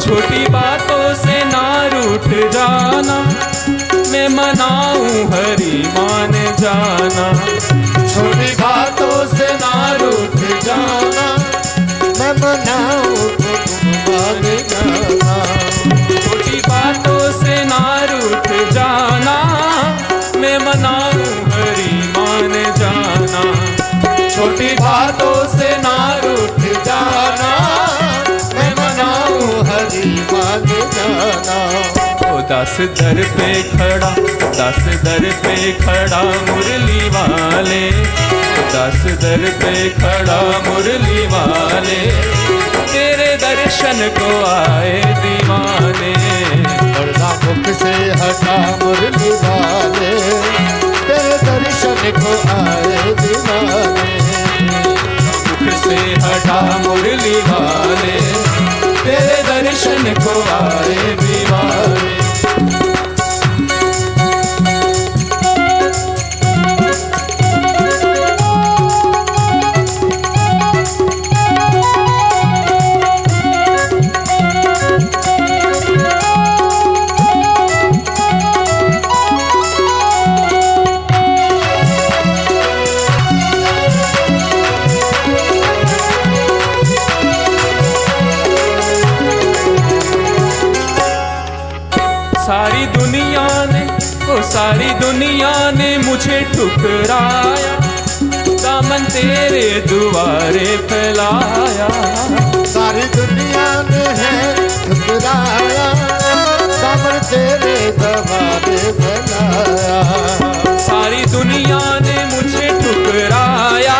छोटी बातों से ना रूठ जाना, मैं मनाऊं हरि मान जाना। छोटी बातों से ना रूठ जाना, मैं मनाऊं मान जाना। छोटी बातों से ना रूठ जाना, मैं मनाऊं हरि मान जाना। छोटी बातों से ना रूठ जाना, मैं मनाऊं हरि मान जाना। दास दर पे खड़ा, दास दर पे खड़ा मुरली वाले, दास दर पे खड़ा मुरली वाले, तेरे दर्शन को आए दीवाने। पर्दा मुख से हटा मुरली वाले, तेरे दर्शन को आए दीवाने। मुख से हटा मुरली वाले, तेरे दर्शन को आए दीवाने। सारी दुनिया ने मुझे ठुकराया, दामन तेरे दुआरे फैलाया। सारी दुनिया ने है ठुकराया, दामन तेरे दुआरे फैलाया। सारी दुनिया ने मुझे ठुकराया,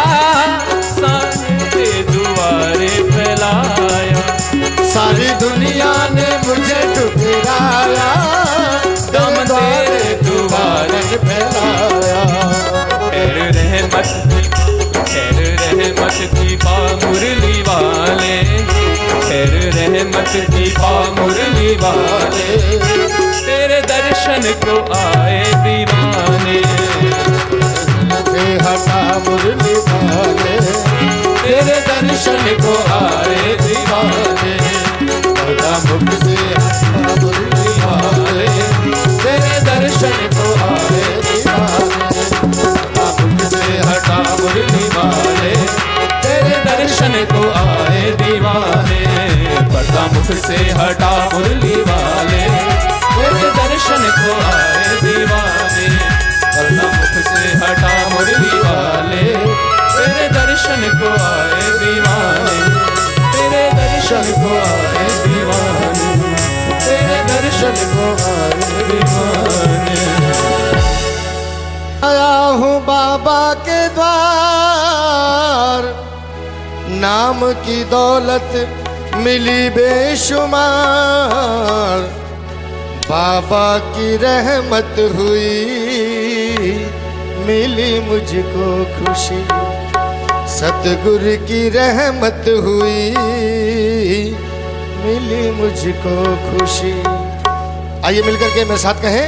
तेरे दुआरे फैलाया। सारी दुनिया ने मुझे ठुकराया, दामन तेरे दुआरे फैलाया। खैर रहमत की पा मुरली वाले, खैर रहमत की पा मुरली वाले, तेरे दर्शन को आए दीवाने। से हटा मुरली वाले, तेरे दर्शन को आए दीवाने। पर्दा मुख से हटा मुरली वाले, तेरे दर्शन को आए दीवाने। मुख से हटा मुरली वाले, तेरे दर्शन को आए दीवाने। पर्दा मुख से हटा मुरली वाले, तेरे दर्शन को आए दीवाने। पर्दा मुख से हटा मुरली वाले, तेरे दर्शन को आए दीवाने। तेरे दर्शन को आए दीवाने, तेरे दर्शन को आए दीवाने। आया हूँ बाबा के द्वार, नाम की दौलत मिली बेशुमार। बाबा की रहमत हुई, मिली मुझको खुशी। सतगुरु की रहमत हुई, मिली मुझको खुशी। आइए मिलकर के मेरे साथ कहें,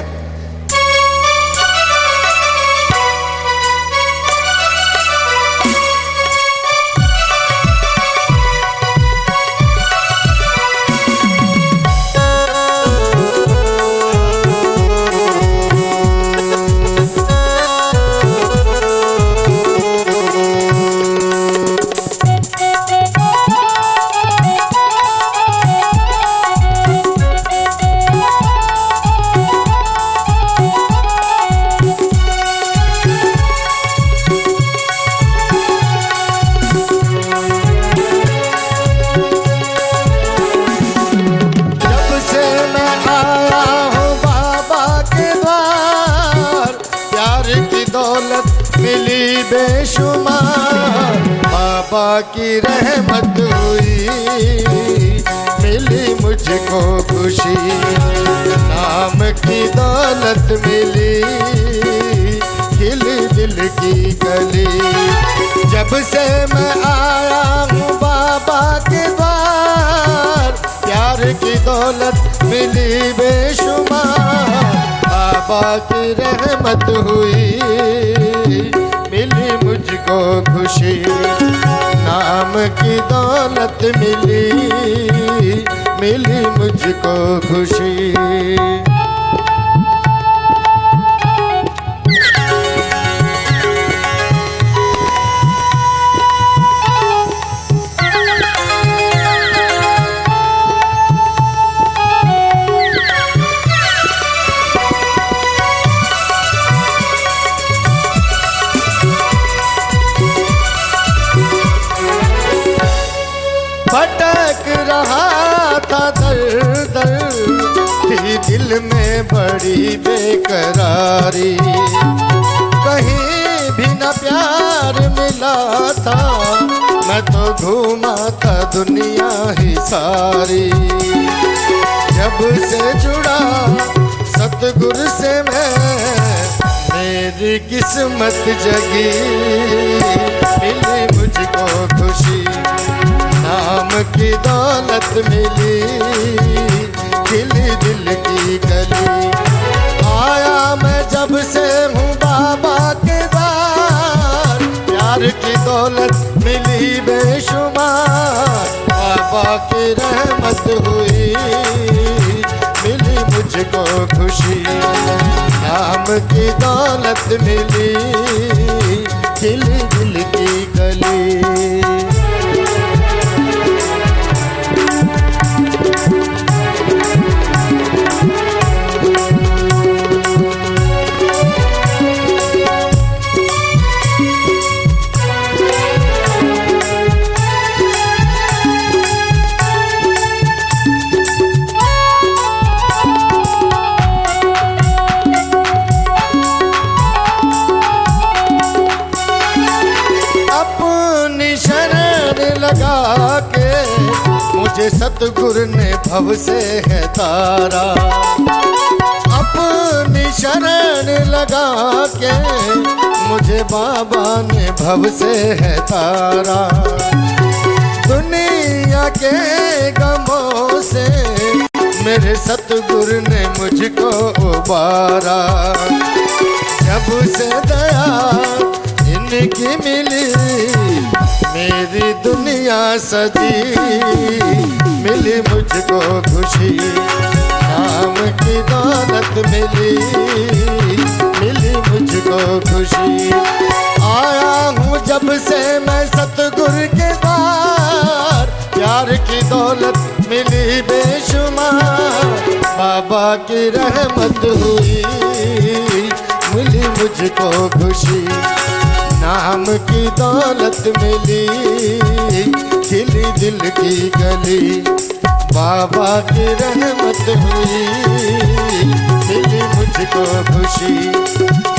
बेशुमार बाबा की रहमत हुई, मिली मुझको खुशी। नाम की दौलत मिली, खिली दिल की कली। जब से मैं आया हूँ बाबा के द्वार, प्यार की दौलत मिली बेशुमार। बाबा की रहमत हुई, मिली मुझको खुशी। नाम की दौलत मिली, मिली मुझको खुशी। भटक रहा था दर दर, थी दिल में बड़ी बेकरारी। कहीं भी न प्यार मिला था, मैं तो घूमा था दुनिया ही सारी। जब से जुड़ा सतगुरु से मैं, मेरी किस्मत जगी। मिली मुझको खुशी, नाम की दौलत मिली, खिली दिल की गली। आया मैं जब से हूँ बाबा के द्वार, प्यार की दौलत मिली बेशुमार। बाबा की रहमत हुई, मिली मुझको खुशी। नाम की दौलत मिली, खिली दिल की गली। लगा के मुझे सतगुरु ने भव से है तारा। अपनी शरण लगा के मुझे बाबा ने भव से है तारा। दुनिया के गमों से मेरे सतगुरु ने मुझको उबारा। जब से दया इनकी मिली, मेरी दुनिया सजी। मिली मुझको खुशी, नाम की दौलत मिली, मिली मुझको खुशी। आया हूँ जब से मैं सतगुरु के द्वार, प्यार की दौलत मिली बेशुमार। बाबा की रहमत हुई, मिली मुझको खुशी। नाम की दौलत मिली, खिली दिल की गली। बाबा की रहमत हुई, मिली मुझको खुशी।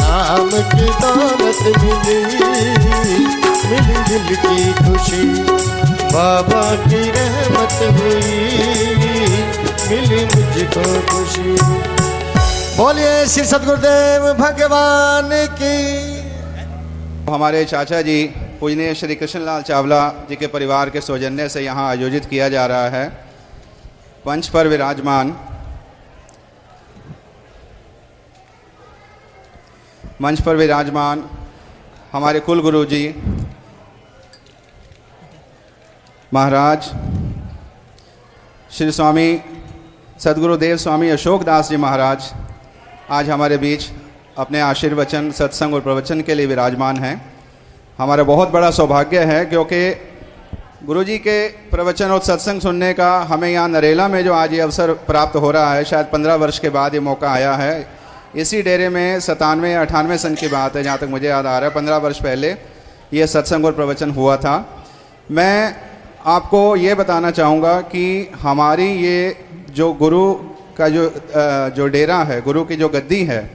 नाम की दौलत मिली, मिली दिल की खुशी। बाबा की रहमत हुई, मिली मुझको खुशी। बोलिए श्री सतगुरुदेव भगवान की। हमारे चाचा जी पूजनीय श्री कृष्णलाल चावला जी के परिवार के सौजन्य से यहाँ आयोजित किया जा रहा है। मंच पर विराजमान हमारे कुल गुरु जी महाराज श्री स्वामी सद्गुरुदेव स्वामी अशोक दास जी महाराज आज हमारे बीच अपने आशीर्वचन, सत्संग और प्रवचन के लिए विराजमान हैं। हमारा बहुत बड़ा सौभाग्य है क्योंकि गुरुजी के प्रवचन और सत्संग सुनने का हमें यहाँ नरेला में जो आज ये अवसर प्राप्त हो रहा है, शायद 15 वर्ष के बाद ये मौका आया है। इसी डेरे में 97-98 सन की बात है, जहाँ तक मुझे याद आ रहा है। 15 वर्ष पहले ये सत्संग और प्रवचन हुआ था। मैं आपको ये बताना चाहूँगा कि हमारी ये जो गुरु का जो डेरा है, गुरु की जो गद्दी है,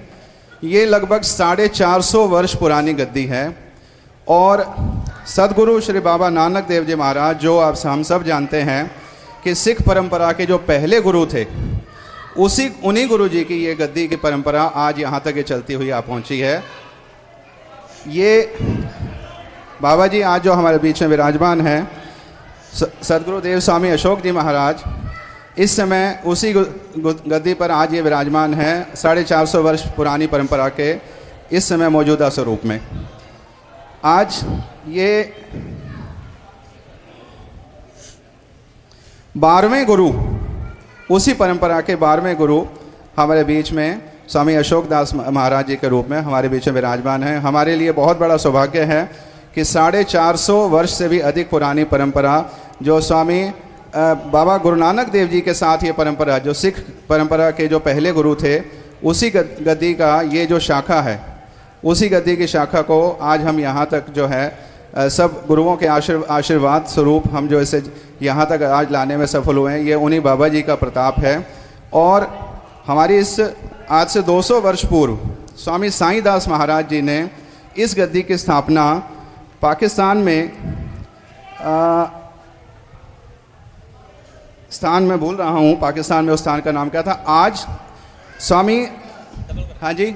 ये लगभग 450 वर्ष पुरानी गद्दी है। और सदगुरु श्री बाबा नानक देव जी महाराज, जो आप हम सब जानते हैं कि सिख परंपरा के जो पहले गुरु थे, उन्हीं गुरु जी की ये गद्दी की परंपरा आज यहाँ तक ये चलती हुई आ पहुँची है। ये बाबा जी आज जो हमारे बीच में विराजमान हैं, सदगुरुदेव स्वामी अशोक जी महाराज, इस समय उसी गद्दी पर आज ये विराजमान हैं 450 वर्ष पुरानी परंपरा के इस समय मौजूदा स्वरूप में। आज ये 12वें गुरु उसी परंपरा के 12वें गुरु हमारे बीच में स्वामी अशोक दास महाराज जी के रूप में हमारे बीच में विराजमान हैं। हमारे लिए बहुत बड़ा सौभाग्य है कि 450 वर्ष से भी अधिक पुरानी परंपरा जो स्वामी बाबा गुरु नानक देव जी के साथ ये परंपरा, जो सिख परंपरा के जो पहले गुरु थे, उसी गद्दी का ये जो शाखा है, उसी गद्दी की शाखा को आज हम यहाँ तक जो है सब गुरुओं के आशीर्वाद स्वरूप हम जो इसे यहाँ तक आज लाने में सफल हुए हैं, ये उन्हीं बाबा जी का प्रताप है। और हमारी इस आज से 200 वर्ष पूर्व स्वामी साईं दास महाराज जी ने इस गद्दी की स्थापना पाकिस्तान में स्थान में भूल रहा हूँ, पाकिस्तान में उस स्थान का नाम क्या था, आज स्वामी, हाँ जी,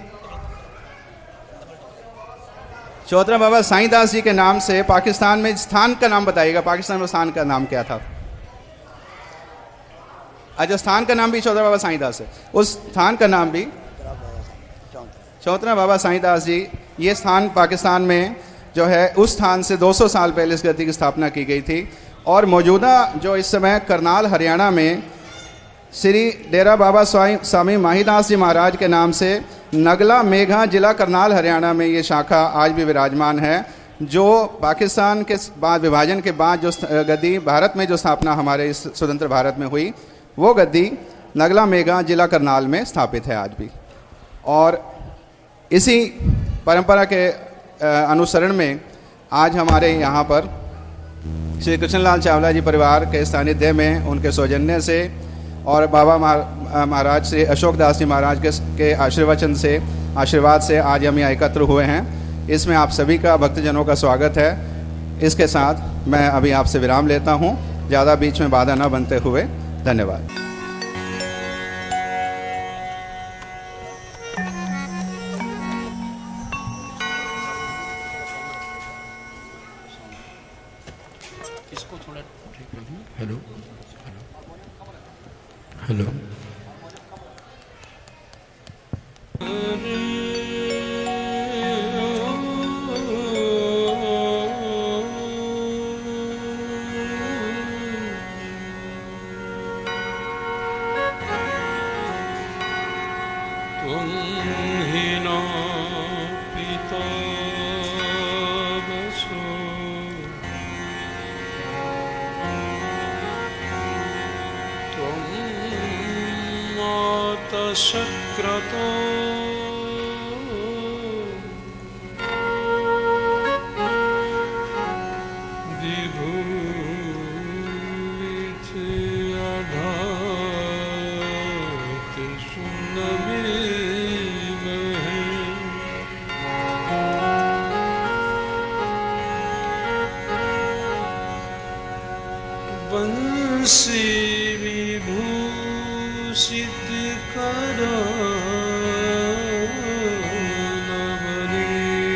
चौधरा बाबा साईं दास जी के नाम से पाकिस्तान में स्थान का नाम बताइएगा, पाकिस्तान में स्थान का नाम क्या था? अच्छा, स्थान का नाम भी चौधरा बाबा साईं दास है, उस स्थान का नाम भी चौधरा बाबा साईं दास जी। ये स्थान पाकिस्तान में जो है उस स्थान से 200 साल पहले इस गद्दी की स्थापना की गई थी। और मौजूदा जो इस समय करनाल हरियाणा में श्री डेरा बाबा स्वामी माहीदास जी महाराज के नाम से नगला मेघा जिला करनाल हरियाणा में ये शाखा आज भी विराजमान है, जो पाकिस्तान के बाद, विभाजन के बाद जो गद्दी भारत में जो स्थापना हमारे इस स्वतंत्र भारत में हुई, वो गद्दी नगला मेघा जिला करनाल में स्थापित है आज भी। और इसी परंपरा के अनुसरण में आज हमारे यहाँ पर श्री कृष्णलाल चावला जी परिवार के सानिध्य में, उनके सौजन्य से और बाबा महाराज श्री अशोक दास जी महाराज के आशीर्वाद से आज हम यहाँ एकत्र हुए हैं। इसमें आप सभी का, भक्तजनों का स्वागत है। इसके साथ मैं अभी आपसे विराम लेता हूँ, ज़्यादा बीच में बाधा न बनते हुए। धन्यवाद। हेलो हेलो तुम ही ना पिता बसो, तुम माता शक्रतो, बंसी विभूषित करो नवनीरदान,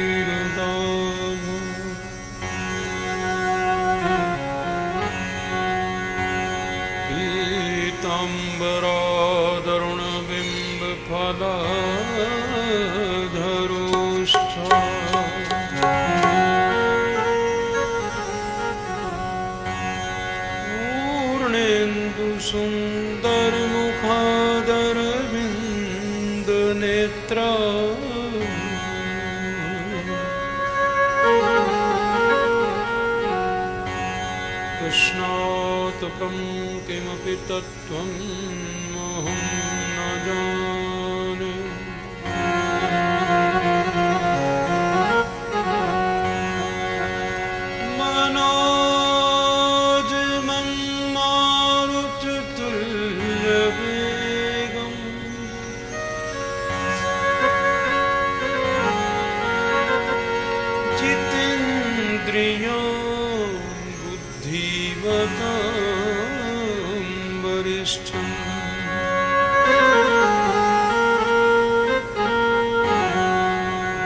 पीताम्बरादरुण बिंब फलाधरोष्ठा, सुंदर मुखादर बिंद नेत्रा, कृष्णात् परं किमपि तत्त्वम् अहं न जाने, वरिष्ठम्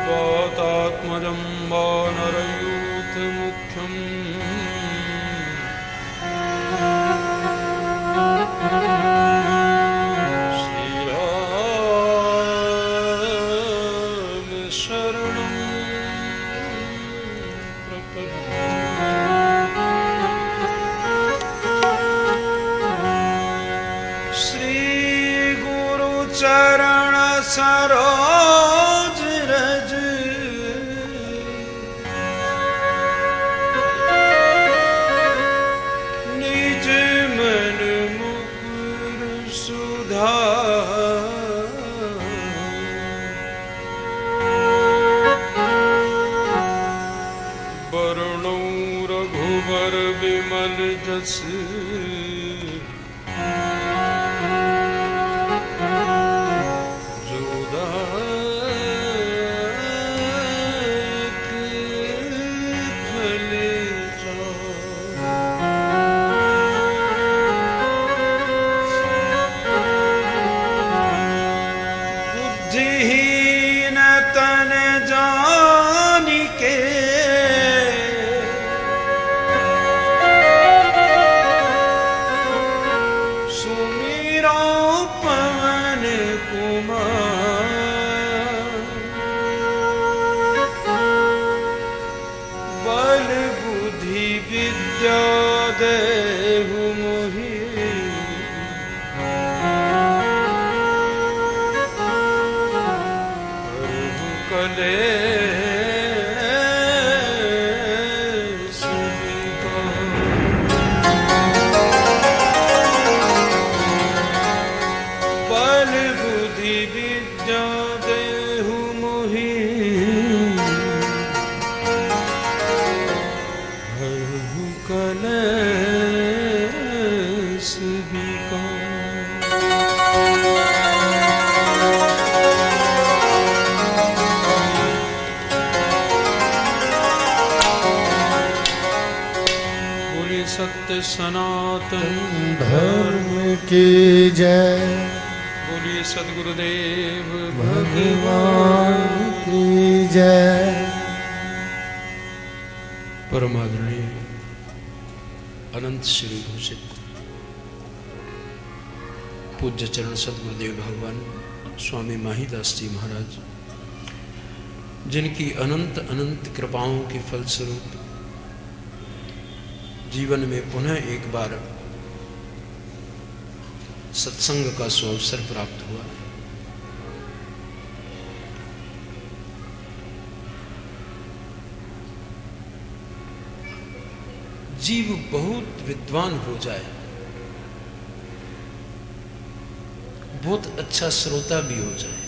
वातात्मजं वानरयूथ मुख्यम् श्रीराम शरणं प्रपद्ये। चरण सरोज रज निज मन मुकुर सुधा वरुणो रघुवर विमल जस सनातन धर्म की जय। बोलिए सद्गुरुदेव भगवान की जय। परमादरणीय अनंत श्री घोषित पूज्य चरण सद्गुरुदेव भगवान स्वामी माहीदास जी महाराज, जिनकी अनंत अनंत कृपाओं के फलस्वरूप जीवन में पुनः एक बार सत्संग का सुअवसर प्राप्त हुआ। जीव बहुत विद्वान हो जाए, बहुत अच्छा श्रोता भी हो जाए,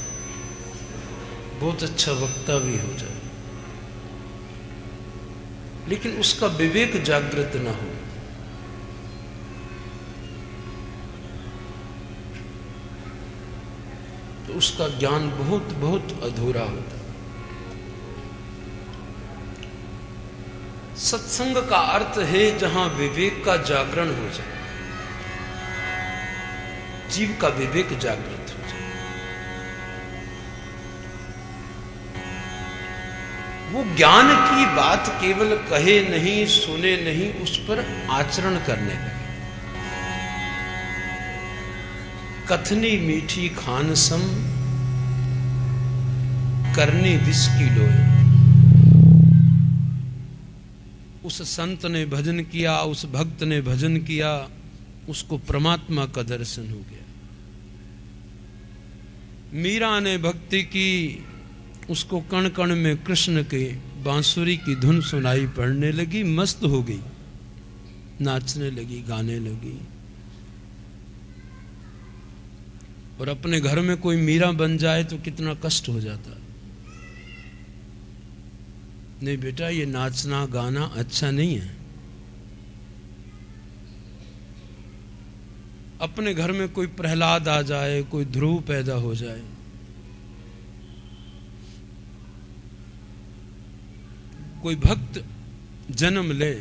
बहुत अच्छा वक्ता भी हो जाए, लेकिन उसका विवेक जागृत न हो तो उसका ज्ञान बहुत बहुत अधूरा होता। सत्संग का अर्थ है जहां विवेक का जागरण हो जाए, जीव का विवेक जागृत हो जाए। वो ज्ञान की बात केवल कहे नहीं, सुने नहीं, उस पर आचरण करने लगे। कथनी मीठी खान सम करनी विष की लोए। उस संत ने भजन किया, उस भक्त ने भजन किया, उसको परमात्मा का दर्शन हो गया। मीरा ने भक्ति की, उसको कण कण में कृष्ण के बांसुरी की धुन सुनाई पड़ने लगी, मस्त हो गई, नाचने लगी, गाने लगी। और अपने घर में कोई मीरा बन जाए तो कितना कष्ट हो जाता। नहीं बेटा, ये नाचना गाना अच्छा नहीं है। अपने घर में कोई प्रहलाद आ जाए, कोई ध्रुव पैदा हो जाए, कोई भक्त जन्म ले,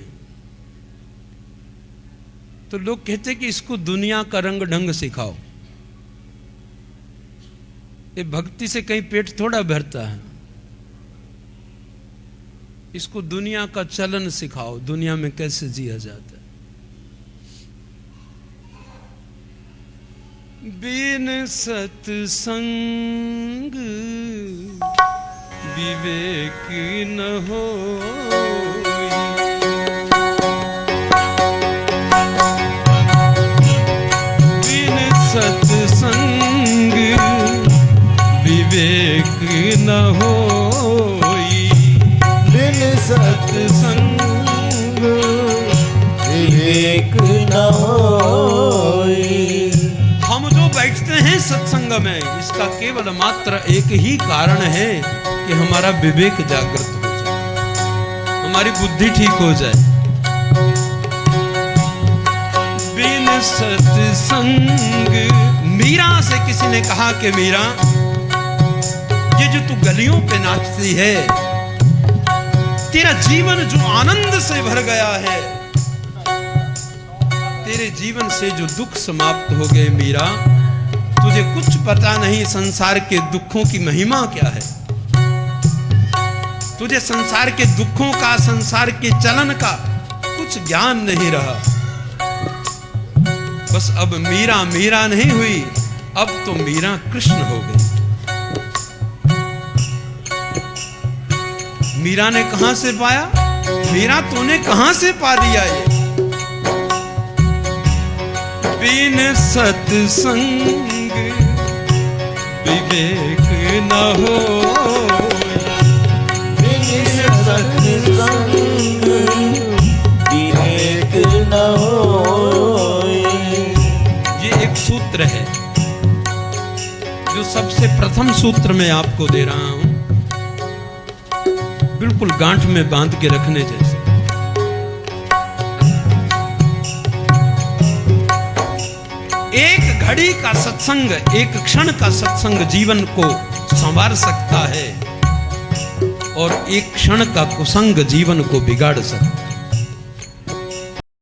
तो लोग कहते कि इसको दुनिया का रंग ढंग सिखाओ। ये भक्ति से कहीं पेट थोड़ा भरता है। इसको दुनिया का चलन सिखाओ, दुनिया में कैसे जिया जाता है। बिन सत्संग विवेक न हो, बिन सत्संग न होई, बिन सत्संग विवेक न होई। हम जो बैठते हैं सत्संग में, इसका केवल मात्र एक ही कारण है कि हमारा विवेक जागृत हो जाए, हमारी बुद्धि ठीक हो जाए। बिन सत्संग, मीरा से किसी ने कहा कि मीरा, ये जो तू गलियों पे नाचती है, तेरा जीवन जो आनंद से भर गया है, तेरे जीवन से जो दुख समाप्त हो गए मीरा, तुझे कुछ पता नहीं संसार के दुखों की महिमा क्या है। तुझे संसार के दुखों का, संसार के चलन का कुछ ज्ञान नहीं रहा। बस अब मीरा मीरा नहीं हुई, अब तो मीरा कृष्ण हो गई। मीरा ने कहां से पाया? मीरा तूने कहां से पा लिया ये? बिन सत्संग विवेक न हो, बिन सत्संग विवेक न होई। ये एक सूत्र है जो सबसे प्रथम सूत्र मैं आपको दे रहा हूं, बिल्कुल गांठ में बांध के रखने जैसे। एक घड़ी का सत्संग, एक क्षण का सत्संग जीवन को संवार सकता है, और एक क्षण का कुसंग जीवन को बिगाड़ सकता है।